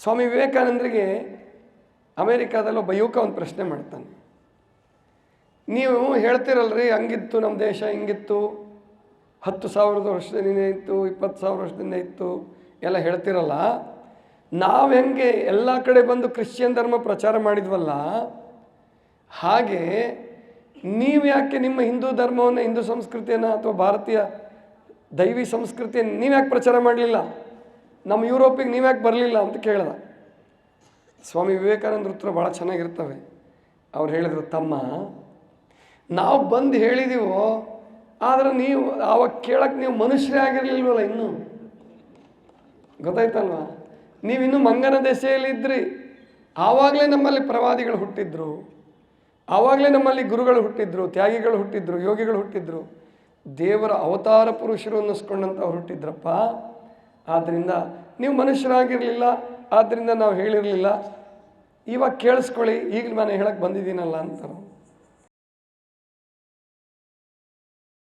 ಸ್ವಾಮಿ ವಿವೇಕಾನಂದರಿಗೆ ಅಮೇರಿಕಾದಲ್ಲಿ ಒಬ್ಬ ಯುವಕ ಒಂದು ಪ್ರಶ್ನೆ ಮಾಡ್ತಾನೆ, ನೀವು ಹೇಳ್ತಿರಲ್ರಿ ಹಂಗಿತ್ತು ನಮ್ಮ ದೇಶ, ಹಿಂಗಿತ್ತು, 10,000 ವರ್ಷದಿಂದ ಇತ್ತು, 20,000 ವರ್ಷದಿಂದ ಇತ್ತು ಎಲ್ಲ ಹೇಳ್ತಿರಲ್ಲ, ನಾವು ಹೆಂಗೆ ಎಲ್ಲ ಕಡೆ ಬಂದು ಕ್ರಿಶ್ಚಿಯನ್ ಧರ್ಮ ಪ್ರಚಾರ ಮಾಡಿದ್ವಲ್ಲ, ಹಾಗೆ ನೀವು ಯಾಕೆ ನಿಮ್ಮ ಹಿಂದೂ ಧರ್ಮವನ್ನು, ಹಿಂದೂ ಸಂಸ್ಕೃತಿಯನ್ನು ಅಥವಾ ಭಾರತೀಯ ದೈವಿ ಸಂಸ್ಕೃತಿಯನ್ನು ನೀವು ಯಾಕೆ ಪ್ರಚಾರ ಮಾಡಲಿಲ್ಲ, ನಮ್ಮ ಯುರೋಪಿಗೆ ನೀವು ಯಾಕೆ ಬರಲಿಲ್ಲ ಅಂತ ಕೇಳ್ದ. ಸ್ವಾಮಿ ವಿವೇಕಾನಂದ ಉತ್ತರ ಭಾಳ ಚೆನ್ನಾಗಿರ್ತವೆ. ಅವ್ರು ಹೇಳಿದರು, ತಮ್ಮ ನಾವು ಬಂದು ಹೇಳಿದೀವೋ, ಆದರೆ ನೀವು ಆವಾಗ ಕೇಳಕ್ಕೆ ನೀವು ಮನುಷ್ಯರೇ ಆಗಿರಲಿಲ್ವಲ್ಲ, ಇನ್ನೂ ಗೊತ್ತಾಯ್ತಲ್ವ, ನೀವಿನ್ನೂ ಮಂಗನ ದೆಸೆಯಲ್ಲಿ ಇದ್ರಿ. ಆವಾಗಲೇ ನಮ್ಮಲ್ಲಿ ಪ್ರವಾದಿಗಳು ಹುಟ್ಟಿದ್ರು, ಆವಾಗಲೇ ನಮ್ಮಲ್ಲಿ ಗುರುಗಳು ಹುಟ್ಟಿದ್ರು, ತ್ಯಾಗಿಗಳು ಹುಟ್ಟಿದ್ರು, ಯೋಗಿಗಳು ಹುಟ್ಟಿದ್ರು, ದೇವರ ಅವತಾರ ಪುರುಷರು ಅನ್ನಿಸ್ಕೊಂಡಂಥವ್ರು ಹುಟ್ಟಿದ್ರಪ್ಪ. ಆದ್ದರಿಂದ ನೀವು ಮನುಷ್ಯರಾಗಿರಲಿಲ್ಲ, ಆದ್ದರಿಂದ ನಾವು ಹೇಳಿರಲಿಲ್ಲ. ಇವಾಗ ಕೇಳಿಸ್ಕೊಳ್ಳಿ, ಈಗ ನಾನು ಹೇಳಕ್ಕೆ ಬಂದಿದ್ದೀನಲ್ಲ ಅಂತಾರೆ.